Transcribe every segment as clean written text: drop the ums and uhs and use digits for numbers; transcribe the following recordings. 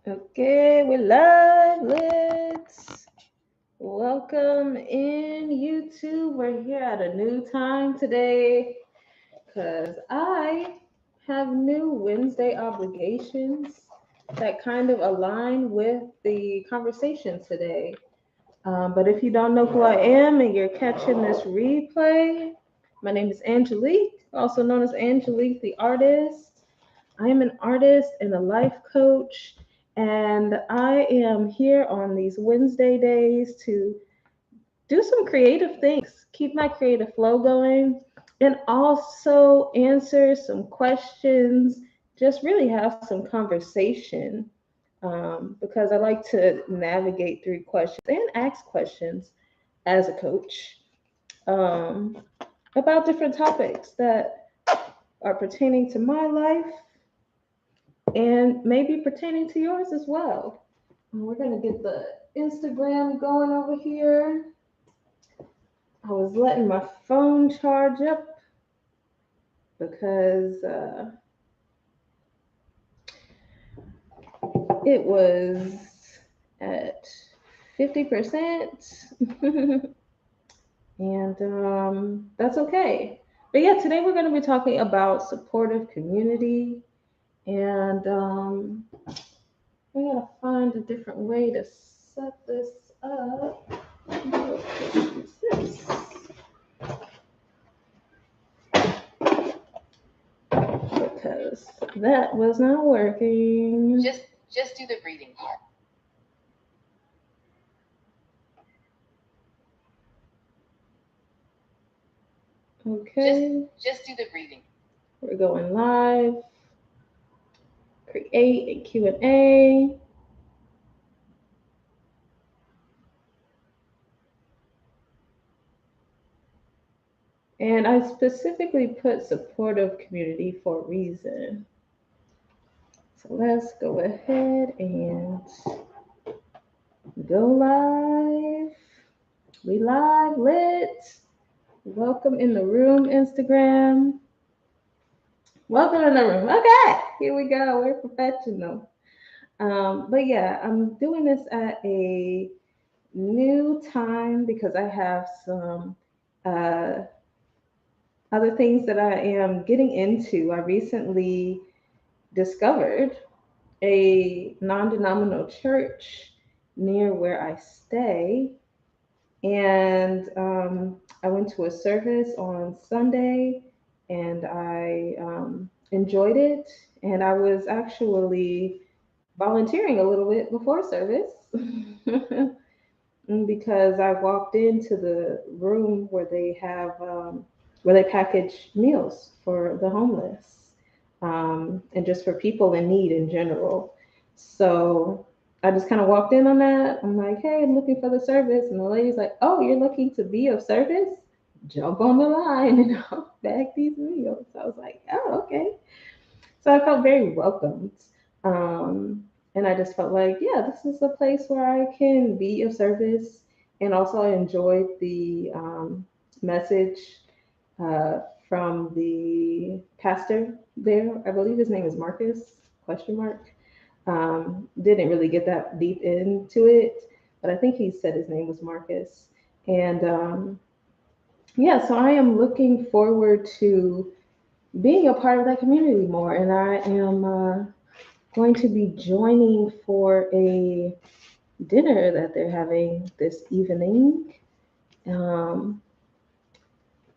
Okay, we're live. Let's welcome in YouTube. We're here at a new time today because I have new Wednesday obligations that kind of align with the conversation today. But if you don't know who I am and you're catching this replay, my name is Anjulique, also known as Anjulique the artist. I am an artist and a life coach, and I am here on these Wednesday days to do some creative things, keep my creative flow going, and also answer some questions, just really have some conversation because I like to navigate through questions and ask questions as a coach um, about different topics that are pertaining to my life and maybe pertaining to yours as well. We're gonna get the Instagram going over here. I was letting my phone charge up because it was at 50%, and that's okay. But yeah, today we're going to be talking about supportive community, and we're going to find a different way to set this up. What is this? Because that was not working. Just do the breathing part. Okay. Just do the breathing. We're going live. Create a Q&A. And I specifically put supportive community for a reason. So let's go ahead and go live. We live, lit. Welcome in the room, Instagram. Welcome in the room. Okay, here we go. We're professional. But yeah, I'm doing this at a new time because I have some uh, other things that I am getting into. I recently discovered a non denominational church near where I stay. And I went to a service on Sunday and I enjoyed it. And I was actually volunteering a little bit before service because I walked into the room where they have where they package meals for the homeless and just for people in need in general. So I just kind of walked in on that. I'm like, hey, I'm looking for the service, and the lady's like, oh, you're looking to be of service? Jump on the line and I'll bag these meals. So I was like, oh, okay. So I felt very welcomed. Um, and I just felt like, yeah, this is a place where I can be of service. And also, I enjoyed the message uh, from the pastor there. I believe his name is Marcus, question mark. Didn't really get that deep into it, but I think he said his name was Marcus. And yeah, so I am looking forward to being a part of that community more. And I am going to be joining for a dinner that they're having this evening. Um,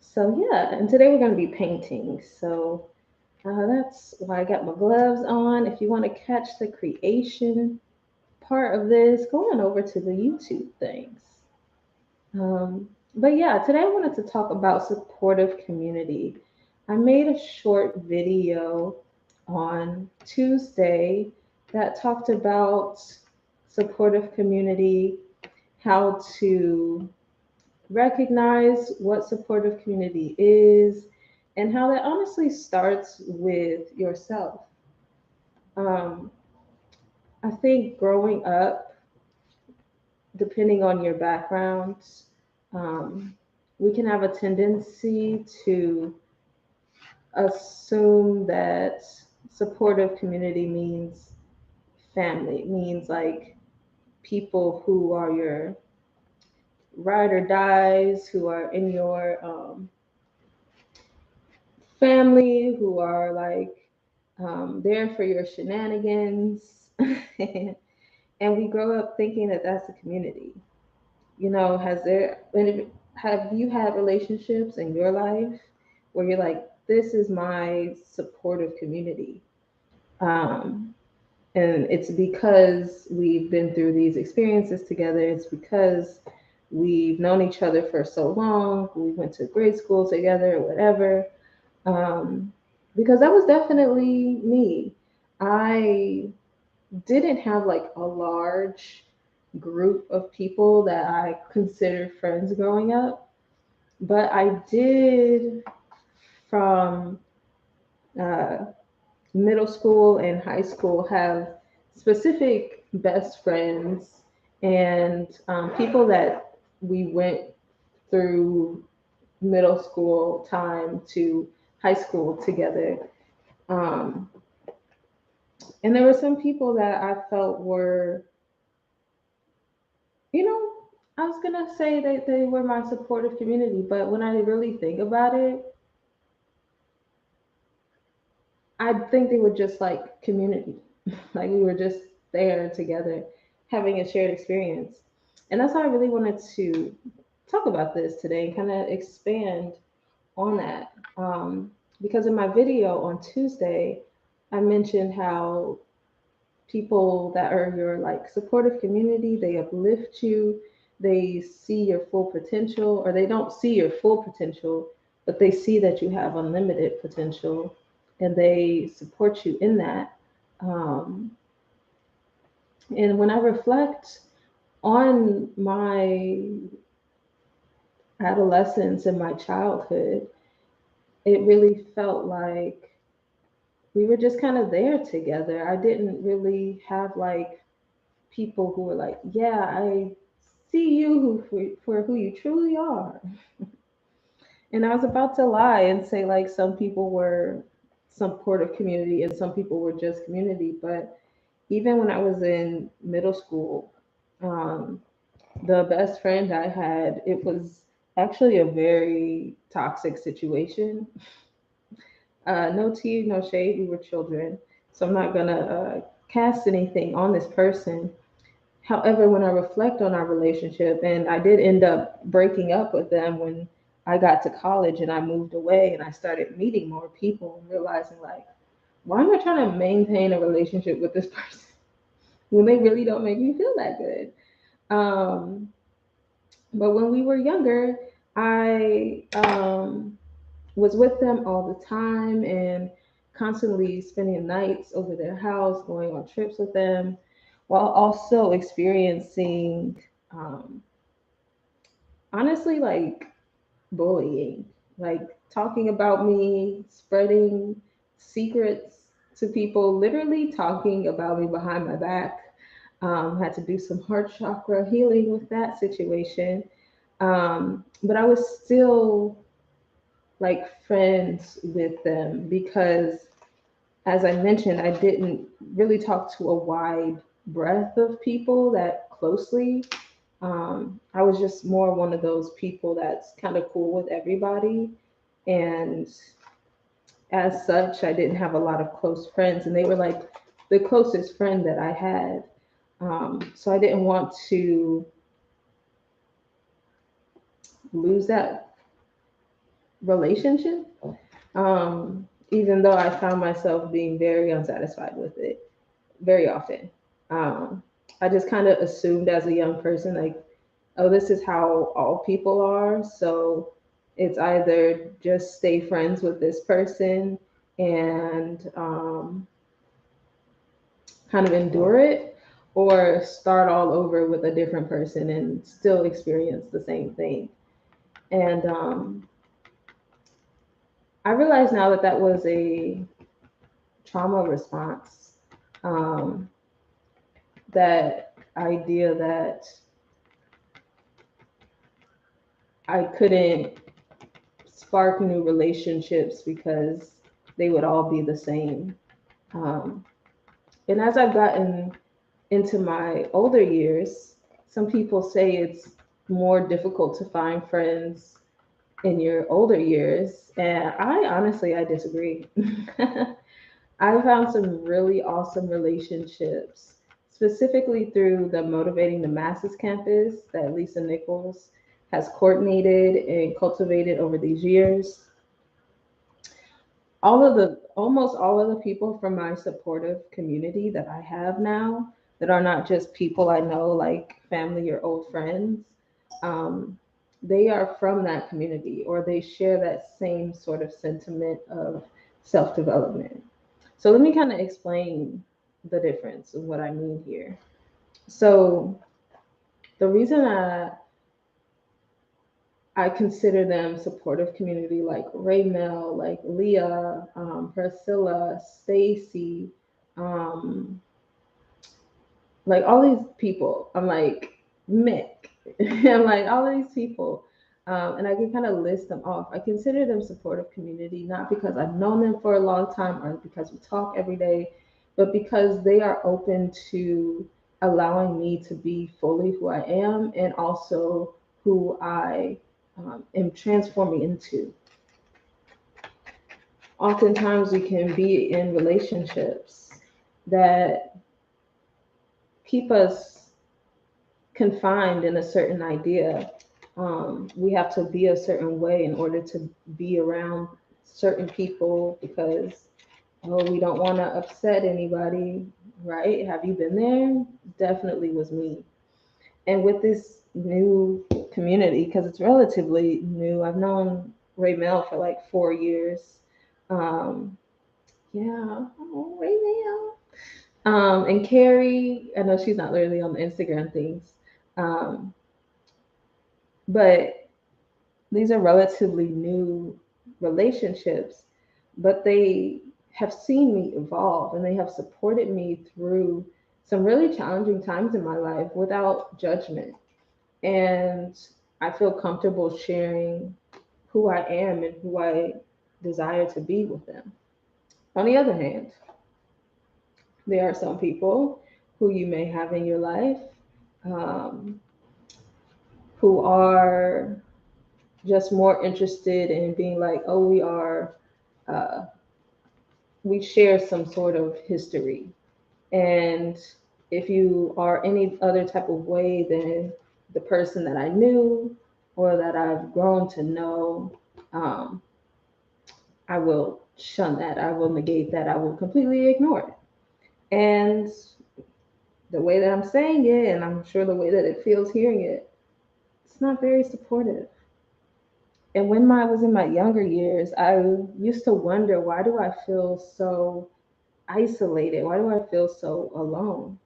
so yeah, and today we're going to be painting. So that's why I got my gloves on. If you want to catch the creation part of this, go on over to the YouTube things. But yeah, today I wanted to talk about supportive community. I made a short video on Tuesday that talked about supportive community, how to recognize what supportive community is, and how that honestly starts with yourself. Um, I think growing up, depending on your background, um, we can have a tendency to assume that supportive community means family. It means like people who are your ride or dies, who are in your family, who are like there for your shenanigans. And we grow up thinking that that's a community. You know, have you had relationships in your life where you're like, this is my supportive community? Um, and it's because we've been through these experiences together. It's because we've known each other for so long. We went to grade school together, or whatever. Um, because that was definitely me. I didn't have like a large group of people that I considered friends growing up, but I did from uh, middle school and high school have specific best friends and people that we went through middle school time to high school together. Um, and there were some people that I felt were, you know, I was gonna say that they were my supportive community, but when I really think about it, I think they were just like community. Like we were just there together, having a shared experience. And that's why I really wanted to talk about this today and kind of expand on that. Because in my video on Tuesday, I mentioned how people that are your like supportive community, they uplift you, they see your full potential, or they don't see your full potential, but they see that you have unlimited potential and they support you in that. Um, and when I reflect on my adolescence and my childhood, it really felt like we were just kind of there together. I didn't really have like people who were like, yeah, I see you for who you truly are. And I was about to lie and say like some people were supportive community and some people were just community. But even when I was in middle school, um, the best friend I had, it was actually a very toxic situation. No tea, no shade. We were children, so I'm not gonna cast anything on this person. However, when I reflect on our relationship, and I did end up breaking up with them when I got to college and I moved away and I started meeting more people and realizing, like, why am I trying to maintain a relationship with this person when they really don't make me feel that good? Um, but when we were younger, I was with them all the time and constantly spending nights over their house, going on trips with them, while also experiencing, um, honestly, like bullying, like talking about me, spreading secrets to people, literally talking about me behind my back. Had to do some heart chakra healing with that situation. But I was still like friends with them because, as I mentioned, I didn't really talk to a wide breadth of people that closely. I was just more one of those people that's kind of cool with everybody. And as such, I didn't have a lot of close friends, and they were like the closest friend that I had. So I didn't want to lose that relationship, even though I found myself being very unsatisfied with it very often. Um, I just kind of assumed as a young person, like, oh, this is how all people are. So it's either just stay friends with this person and kind of endure it, or start all over with a different person and still experience the same thing. And I realize now that that was a trauma response. Um, that idea that I couldn't spark new relationships because they would all be the same. Um, and as I've gotten into my older years, some people say it's more difficult to find friends in your older years, and I disagree. I found some really awesome relationships, specifically through the Motivating the Masses campus that Lisa Nichols has coordinated and cultivated over these years. Almost all of the people from my supportive community that I have now, that are not just people I know like family or old friends, um, they are from that community, or they share that same sort of sentiment of self-development. So let me kind of explain the difference of what I mean here. So the reason I consider them supportive community, like Raymel, like Leah, Priscilla, Stacy, um, like all these people. I'm like Mick, I'm like all of these people, and I can kind of list them off. I consider them supportive community not because I've known them for a long time or because we talk every day, but because they are open to allowing me to be fully who I am and also who I am transforming into. Oftentimes, we can be in relationships that keep us confined in a certain idea. We have to be a certain way in order to be around certain people because, oh, we don't want to upset anybody, right? Have you been there? Definitely was me. And with this new community, because it's relatively new, I've known Raymel for like 4 years. Um, yeah, oh, Raymel. And Carrie, I know she's not literally on the Instagram things, um, but these are relatively new relationships, but they have seen me evolve and they have supported me through some really challenging times in my life without judgment. And I feel comfortable sharing who I am and who I desire to be with them. On the other hand, there are some people who you may have in your life, um, who are just more interested in being like, oh, uh, we share some sort of history. And if you are any other type of way than the person that I knew or that I've grown to know, um, I will shun that. I will negate that. I will completely ignore it. And the way that I'm saying it, and I'm sure the way that it feels hearing it, it's not very supportive. And when I was in my younger years, I used to wonder, why do I feel so isolated? Why do I feel so alone?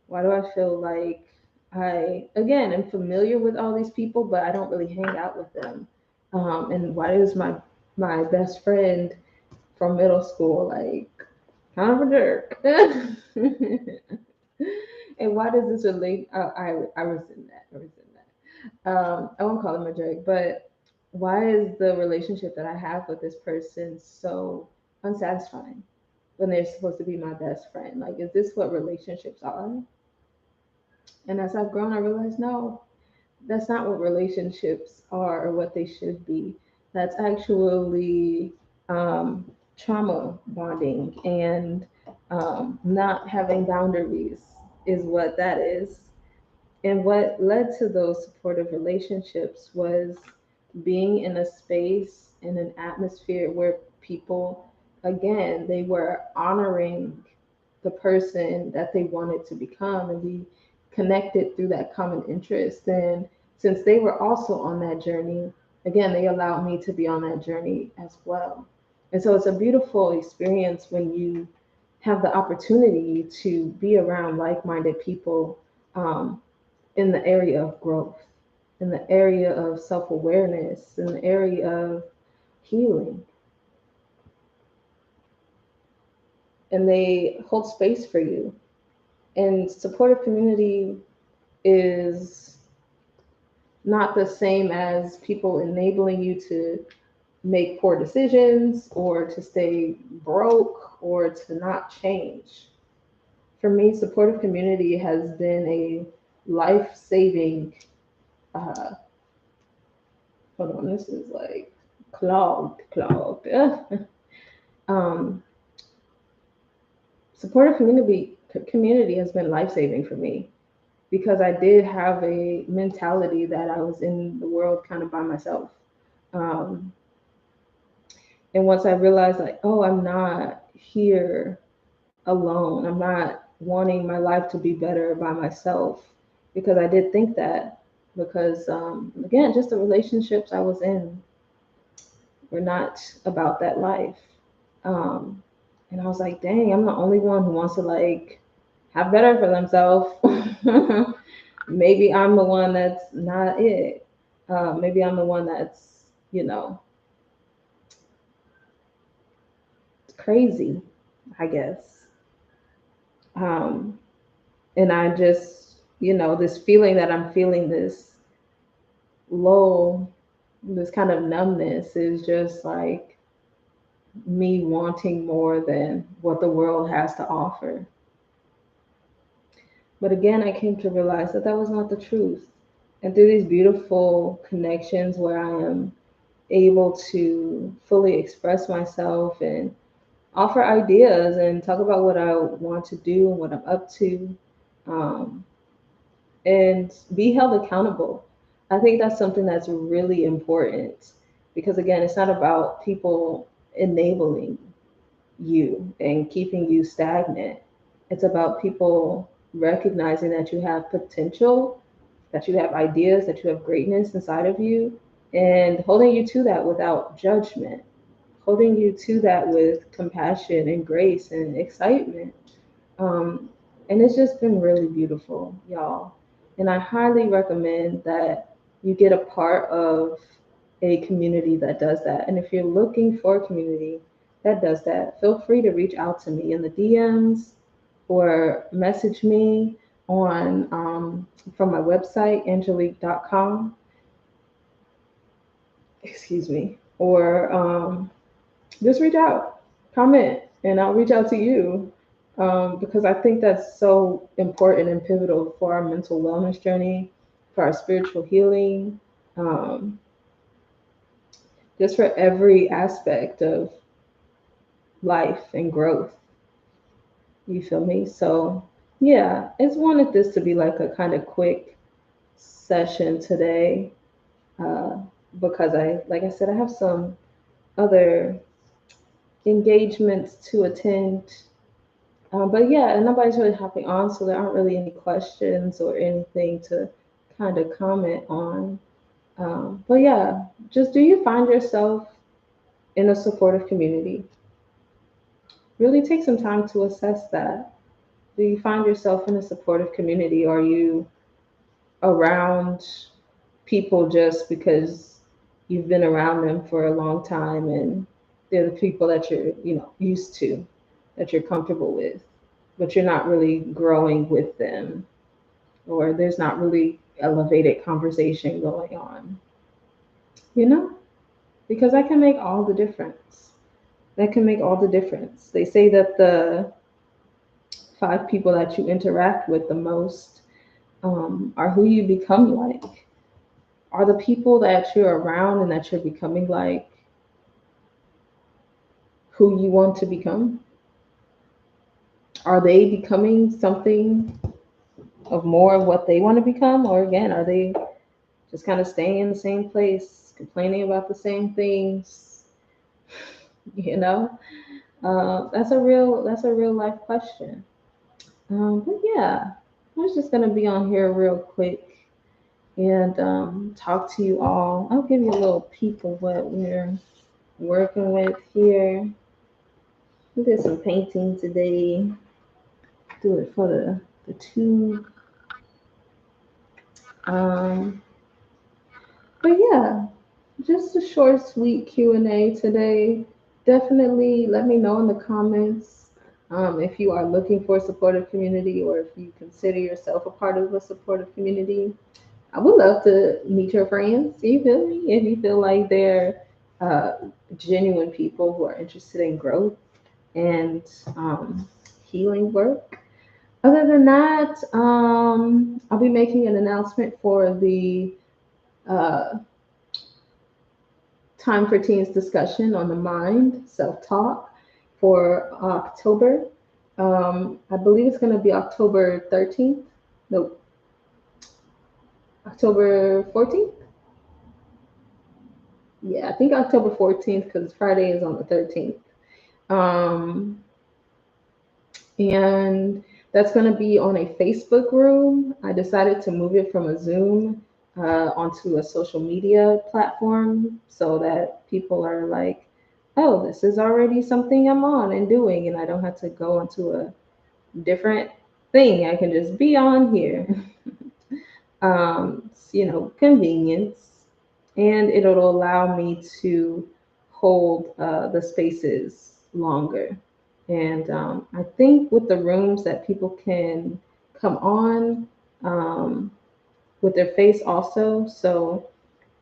Why do I feel like I, again, am familiar with all these people, but I don't really hang out with them? And why is my best friend from middle school like kind of a jerk? And why does this relate? I resent that. I resent that. I won't call him a jerk, but why is the relationship that I have with this person so unsatisfying when they're supposed to be my best friend? Like, is this what relationships are? And as I've grown, I realized no, that's not what relationships are or what they should be. That's actually trauma bonding and not having boundaries is what that is. And what led to those supportive relationships was being in a space, in an atmosphere where people, again, they were honoring the person that they wanted to become, and we connected through that common interest. And since they were also on that journey, again, they allowed me to be on that journey as well. And so it's a beautiful experience when you have the opportunity to be around like-minded people, um, in the area of growth, in the area of self-awareness, in the area of healing. And they hold space for you. And supportive community is not the same as people enabling you to make poor decisions or to stay broke or to not change. For me, supportive community has been a life-saving. Uh, Hold on, this is like clogged. um, Supportive community has been life-saving for me because I did have a mentality that I was in the world kind of by myself. Um, and once I realized, like, oh, I'm not here alone. I'm not wanting my life to be better by myself because I did think that. Because, again, just the relationships I was in were not about that life. Um, and I was like, dang, I'm the only one who wants to like have better for themselves. Maybe I'm the one that's not it. Maybe I'm the one that's, crazy, I guess. Um, and I just, this feeling that I'm feeling, this low, this kind of numbness is just like me wanting more than what the world has to offer. But again, I came to realize that that was not the truth. And through these beautiful connections where I am able to fully express myself and offer ideas and talk about what I want to do and what I'm up to, um, and be held accountable. I think that's something that's really important because, again, it's not about people enabling you and keeping you stagnant. It's about people recognizing that you have potential, that you have ideas, that you have greatness inside of you, and holding you to that without judgment, holding you to that with compassion and grace and excitement. Um, and it's just been really beautiful, y'all. And I highly recommend that you get a part of a community that does that. And if you're looking for a community that does that, feel free to reach out to me in the DMs or message me on from my website, Anjulique.com. Excuse me. Or just reach out, comment, and I'll reach out to you because I think that's so important and pivotal for our mental wellness journey, for our spiritual healing, um, just for every aspect of life and growth. You feel me? So, yeah, I just wanted this to be like a kind of quick session today uh, because like I said, I have some other engagements to attend. But yeah, and nobody's really hopping on, so there aren't really any questions or anything to kind of comment on. But yeah, just do you find yourself in a supportive community? Really take some time to assess that. Do you find yourself in a supportive community? Or are you around people just because you've been around them for a long time and they're the people that you're, used to, that you're comfortable with, but you're not really growing with them, or there's not really elevated conversation going on, you know? Because that can make all the difference. That can make all the difference. They say that the 5 people that you interact with the most are who you become like. Are the people that you're around and that you're becoming like who you want to become? Are they becoming something of more of what they want to become? Or again, are they just kind of staying in the same place, complaining about the same things? You know, that's a real life question. But yeah, I was just gonna be on here real quick and talk to you all. I'll give you a little peek of what we're working with here. We did some painting today. Do it for the tube. Um, but yeah, just a short, sweet Q&A today. Definitely let me know in the comments if you are looking for a supportive community or if you consider yourself a part of a supportive community. I would love to meet your friends. You feel me? If you feel like they're uh, genuine people who are interested in growth and healing work. Other than that, I'll be making an announcement for the uh, Time for Teens discussion on the mind, self talk for October. I believe it's going to be October 13th. No, October 14th. Yeah, I think October 14th because Friday is on the 13th. Um, and that's going to be on a Facebook room. I decided to move it from a Zoom onto a social media platform so that people are like, oh, this is already something I'm on and doing, and I don't have to go onto a different thing. I can just be on here. Convenience, and it'll allow me to hold the spaces longer. And I think with the rooms that people can come on um, with their face also, so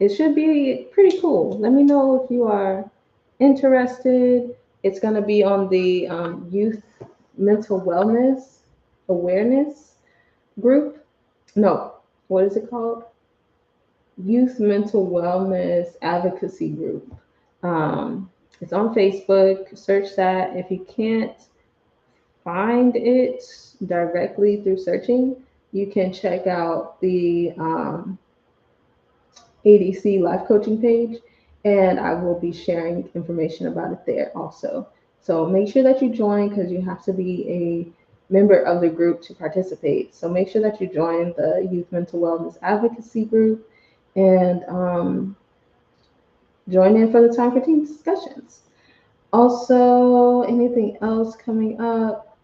it should be pretty cool. Let me know if you are interested. It's going to be on the youth mental wellness awareness group. No, what is it called? Youth Mental Wellness Advocacy Group. It's on Facebook. Search that. If you can't find it directly through searching, you can check out the ADC life coaching page, and I will be sharing information about it there also. So make sure that you join because you have to be a member of the group to participate. So make sure that you join the Youth Mental Wellness Advocacy Group and join in for the Time for Teens discussions. Also, anything else coming up?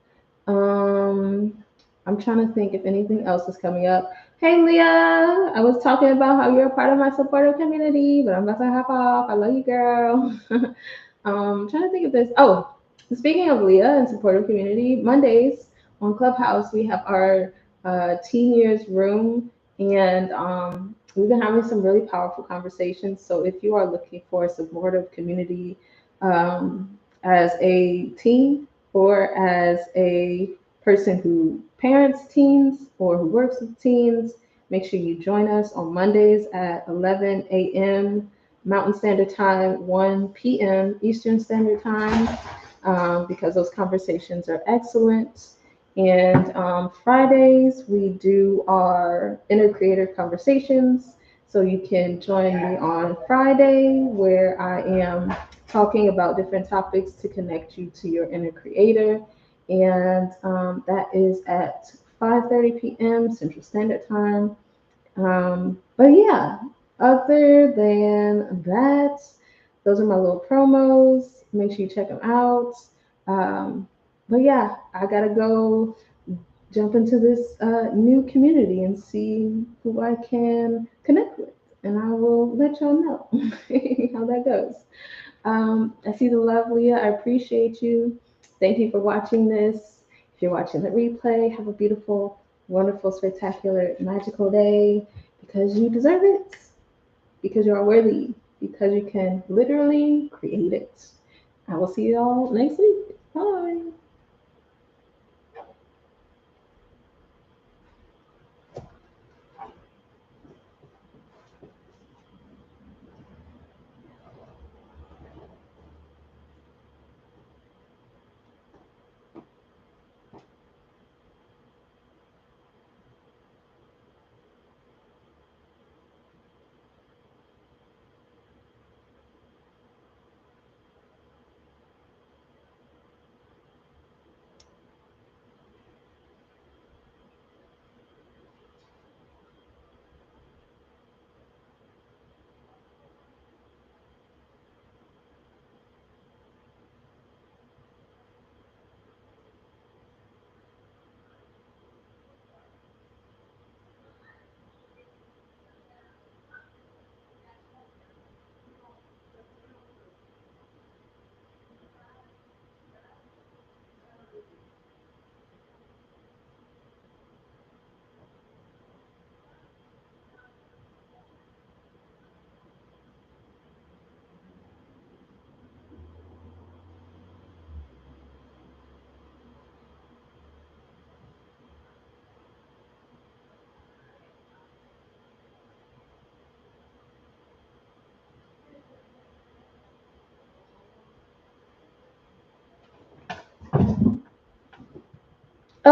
I'm trying to think if anything else is coming up. Hey, Leah, I was talking about how you're a part of my supportive community, but I'm about to hop off. I love you, girl. Trying to think of this. Oh, speaking of Leah and supportive community, Mondays on Clubhouse, we have our teen years room, and we've been having some really powerful conversations. So if you are looking for a supportive community as a teen or as a person who parents teens or who works with teens, make sure you join us on Mondays at 11 a.m. Mountain Standard Time, 1 p.m. Eastern Standard Time, because those conversations are excellent. And Fridays, we do our inner creator conversations. So you can join me on Friday, where I am talking about different topics to connect you to your inner creator. And that is at 5:30 p.m. Central Standard Time. But yeah, other than that, those are my little promos. Make sure you check them out. Um, but yeah, I gotta go jump into this new community and see who I can connect with. And I will let y'all know how that goes. I see the love, Leah. I appreciate you. Thank you for watching this. If you're watching the replay, have a beautiful, wonderful, spectacular, magical day because you deserve it, because you are worthy, because you can literally create it. I will see you all next week. Bye.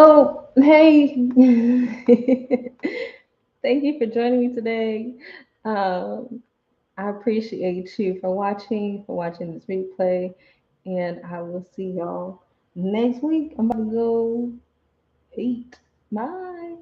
Oh, hey. Thank you for joining me today. Um, I appreciate you for watching this replay, and I will see y'all next week. I'm about to go eat. Bye.